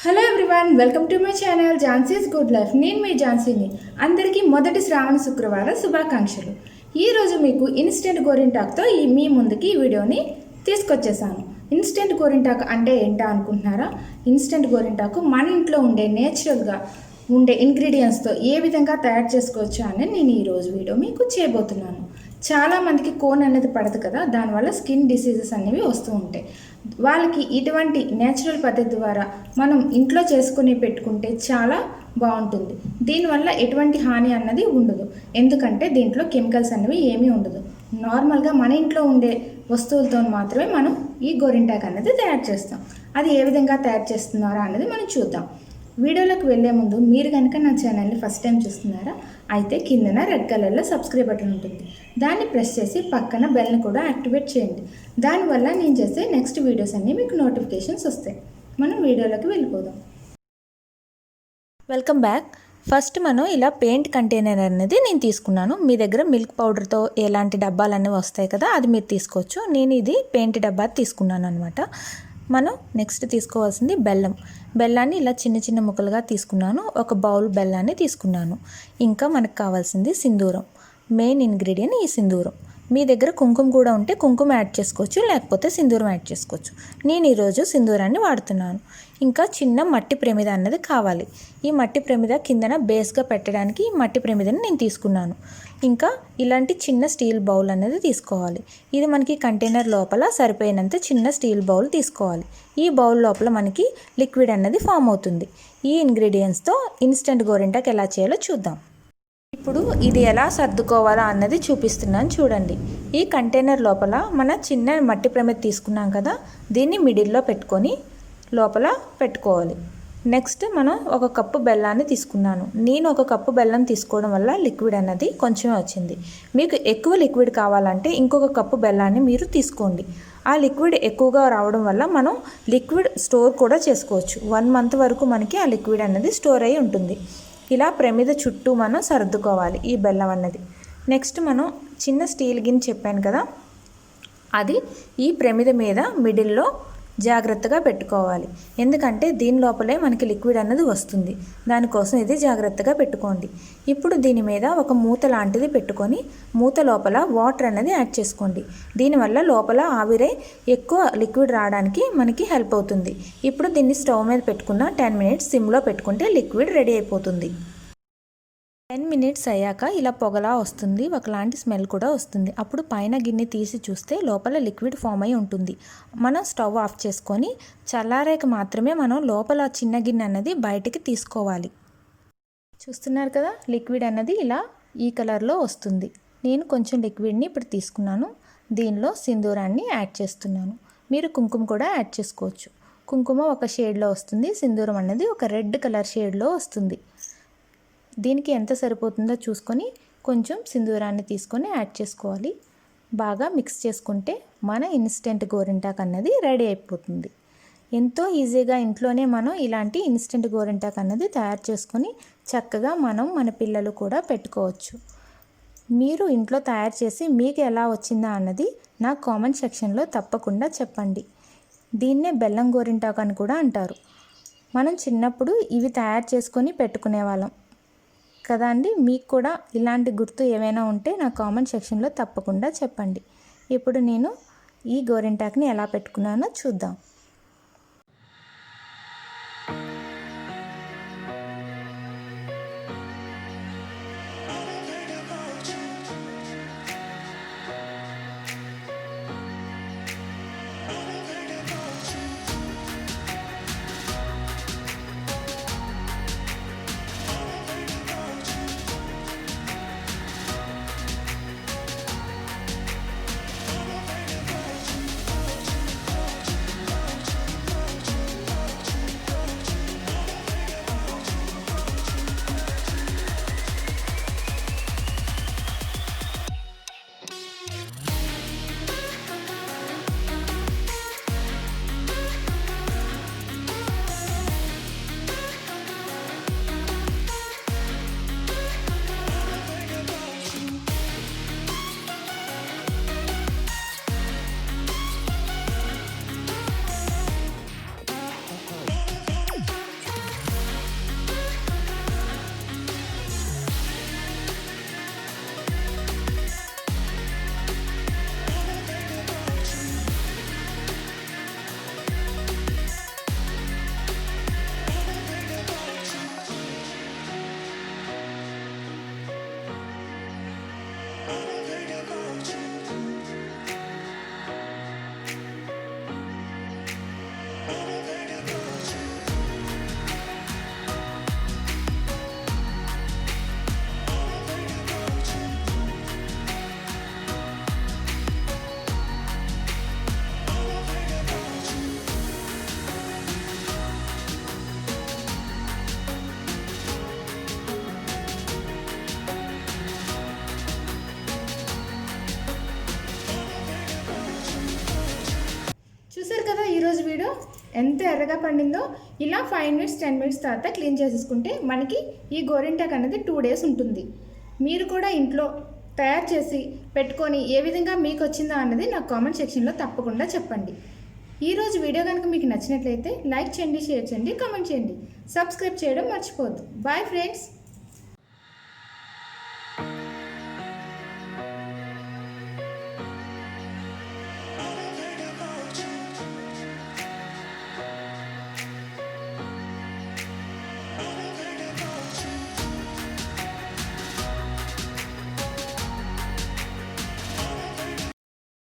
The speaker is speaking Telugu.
Hello everyone, welcome to my channel Jhansi's good life. నేను మీ ఝాన్సీని. అందరికీ మొదటి శ్రావణ శుక్రవారం శుభాకాంక్షలు. ఈరోజు మీకు ఇన్స్టెంట్ గోరింటాకుతో మీ ముందుకి ఈ వీడియోని తీసుకొచ్చేసాను. ఇన్స్టెంట్ గోరింటాకు అంటే ఏంటా అనుకుంటున్నారా? ఇన్స్టెంట్ గోరింటాకు మన ఇంట్లో ఉండే నేచురల్గా ఉండే ఇంగ్రీడియంట్స్తో ఏ విధంగా తయారు చేసుకోవచ్చు అని నేను ఈరోజు వీడియో మీకు చేయబోతున్నాను. చాలామందికి కోన్ అనేది పడదు కదా, దానివల్ల స్కిన్ డిసీజెస్ అనేవి వస్తూ ఉంటాయి. వాళ్ళకి ఇటువంటి నేచురల్ పద్ధతి ద్వారా మనం ఇంట్లో చేసుకుని పెట్టుకుంటే చాలా బాగుంటుంది. దీనివల్ల ఎటువంటి హాని అన్నది ఉండదు, ఎందుకంటే దీంట్లో కెమికల్స్ అనేవి ఏమీ ఉండదు. నార్మల్గా మన ఇంట్లో ఉండే వస్తువులతో మాత్రమే మనం ఈ గోరింటాకు అనేది తయారు చేస్తాం. అది ఏ విధంగా తయారు చేస్తున్నారా అనేది మనం చూద్దాం. వీడియోలోకి వెళ్ళే ముందు మీరు కనుక నా ఛానల్ని ఫస్ట్ టైం చూస్తున్నారా అయితే కిందన రెడ్ కలర్లో సబ్స్క్రైబ్ బటన్ ఉంటుంది, దాన్ని ప్రెస్ చేసి పక్కన బెల్ని కూడా యాక్టివేట్ చేయండి. దానివల్ల నేను చేసే నెక్స్ట్ వీడియోస్ అన్నీ మీకు నోటిఫికేషన్స్ వస్తాయి. మనం వీడియోలోకి వెళ్ళిపోదాం. Welcome back. ఫస్ట్ మనం ఇలా పెయింట్ కంటైనర్ అనేది నేను తీసుకున్నాను. మీ దగ్గర మిల్క్ పౌడర్తో ఎలాంటి డబ్బాలు అనేవి వస్తాయి కదా, అది మీరు తీసుకోవచ్చు. నేను ఇది పెయింట్ డబ్బా తీసుకున్నాను అనమాట. మనం నెక్స్ట్ తీసుకోవాల్సింది బెల్లాన్ని ఇలా చిన్న చిన్న ముక్కలుగా తీసుకున్నాను. ఒక బౌల్ బెల్లాన్ని తీసుకున్నాను. ఇంకా మనకు కావాల్సింది సింధూరం. మెయిన్ ఇంగ్రీడియంట్ ఈ సింధూరం. మీ దగ్గర కుంకుమ కూడా ఉంటే కుంకుమ యాడ్ చేసుకోవచ్చు, లేకపోతే సింధూరం యాడ్ చేసుకోవచ్చు. నేను ఈరోజు సింధూరాన్ని వాడుతున్నాను. ఇంకా చిన్న మట్టి ప్రమిద అన్నది కావాలి. ఈ మట్టి ప్రమిద కిందన బేస్గా పెట్టడానికి ఈ మట్టి ప్రమిదని నేను తీసుకున్నాను. ఇంకా ఇలాంటి చిన్న స్టీల్ బౌల్ అనేది తీసుకోవాలి. ఇది మనకి కంటైనర్ లోపల సరిపోయినంత చిన్న స్టీల్ బౌల్ తీసుకోవాలి. ఈ బౌల్ లోపల మనకి లిక్విడ్ అన్నది ఫామ్ అవుతుంది. ఈ ఇంగ్రీడియంట్స్తో ఇన్స్టెంట్ గోరింటాకు ఎలా చేయాలో చూద్దాం. ఇప్పుడు ఇది ఎలా సర్దుకోవాలా అన్నది చూపిస్తున్నాను చూడండి. ఈ కంటైనర్ లోపల మన చిన్న మట్టి ప్రమిద తీసుకున్నాం కదా, దీన్ని మిడిల్లో పెట్టుకొని లోపల పెట్టుకోవాలి. నెక్స్ట్ మనం ఒక కప్పు బెల్లాన్ని తీసుకున్నాను. నేను ఒక కప్పు బెల్లం తీసుకోవడం వల్ల లిక్విడ్ అన్నది కొంచెం వచ్చింది. మీకు ఎక్కువ లిక్విడ్ కావాలంటే ఇంకొక కప్పు బెల్లాన్ని మీరు తీసుకోండి. ఆ లిక్విడ్ ఎక్కువగా రావడం వల్ల మనం లిక్విడ్ స్టోర్ కూడా చేసుకోవచ్చు. 1 మంత్ వరకు మనకి ఆ లిక్విడ్ అన్నది స్టోర్ అయి ఉంటుంది. ఇలా ప్రమిద చుట్టూ మనం సర్దుకోవాలి ఈ బెల్లం అన్నది. నెక్స్ట్ మనం చిన్న స్టీల్ గిన్నె చెప్పాను కదా, అది ఈ ప్రమిద మీద మిడిల్లో జాగ్రత్తగా పెట్టుకోవాలి. ఎందుకంటే దీని లోపలే మనకి లిక్విడ్ అన్నది వస్తుంది. దానికోసం ఇది జాగ్రత్తగా పెట్టుకోండి. ఇప్పుడు దీని మీద ఒక మూత లాంటిది పెట్టుకొని మూత లోపల వాటర్ అనేది యాడ్ చేసుకోండి. దీనివల్ల లోపల ఆవిరై ఎక్కువ లిక్విడ్ రావడానికి మనకి హెల్ప్ అవుతుంది. ఇప్పుడు దీన్ని స్టవ్ మీద పెట్టుకున్న 10 మినిట్స్ సిమ్లో పెట్టుకుంటే లిక్విడ్ రెడీ అయిపోతుంది. 10 మినిట్స్ అయ్యాక ఇలా పొగలా వస్తుంది, ఒకలాంటి స్మెల్ కూడా వస్తుంది. అప్పుడు పైన గిన్నె తీసి చూస్తే లోపల లిక్విడ్ ఫామ్ అయి ఉంటుంది. మనం స్టవ్ ఆఫ్ చేసుకొని చల్లారాక మాత్రమే మనం లోపల చిన్న గిన్నె అన్నది బయటికి తీసుకోవాలి. చూస్తున్నారు కదా, లిక్విడ్ అన్నది ఇలా ఈ కలర్లో వస్తుంది. నేను కొంచెం లిక్విడ్ని ఇప్పుడు తీసుకున్నాను. దీనిలో సింధూరాన్ని యాడ్ చేస్తున్నాను. మీరు కుంకుమ కూడా యాడ్ చేసుకోవచ్చు. కుంకుమ ఒక షేడ్లో వస్తుంది, సింధూరం అన్నది ఒక రెడ్ కలర్ షేడ్లో వస్తుంది. దీనికి ఎంత సరిపోతుందో చూసుకొని కొంచెం సింధూరాన్ని తీసుకొని యాడ్ చేసుకోవాలి. బాగా మిక్స్ చేసుకుంటే మన ఇన్స్టెంట్ గోరింటాకు అన్నది రెడీ అయిపోతుంది. ఎంతో ఈజీగా ఇంట్లోనే మనం ఇలాంటి ఇన్స్టెంట్ గోరింటాకు అన్నది తయారు చేసుకొని చక్కగా మన పిల్లలు కూడా పెట్టుకోవచ్చు. మీరు ఇంట్లో తయారు చేసి మీకు ఎలా వచ్చిందా అన్నది నా కామెంట్ సెక్షన్లో తప్పకుండా చెప్పండి. దీన్నే బెల్లం గోరింటాకు అని కూడా అంటారు. మనం చిన్నప్పుడు ఇవి తయారు చేసుకొని పెట్టుకునేవాళ్ళం కదా అండి. మీకు కూడా ఇలాంటి గుర్తు ఏమైనా ఉంటే నా కామెంట్ సెక్షన్లో తప్పకుండా చెప్పండి. ఇప్పుడు నేను ఈ గోరింటాకుని ఎలా పెట్టుకున్నానో చూద్దాం. ఎంత ఎర్రగా పండిందో ఇలా 5 మినిట్స్ 10 మినిట్స్ తర్వాత క్లీన్ చేసేసుకుంటే మనకి ఈ గోరింటాకు అనేది 2 డేస్ ఉంటుంది. మీరు కూడా ఇంట్లో తయారు చేసి పెట్టుకొని ఏ విధంగా మీకు వచ్చిందా అన్నది నాకు కామెంట్ సెక్షన్లో తప్పకుండా చెప్పండి. ఈరోజు వీడియో కనుక మీకు నచ్చినట్లయితే లైక్ చేయండి, షేర్ చేయండి, కామెంట్ చేయండి, సబ్స్క్రైబ్ చేయడం మర్చిపోవద్దు. Bye friends.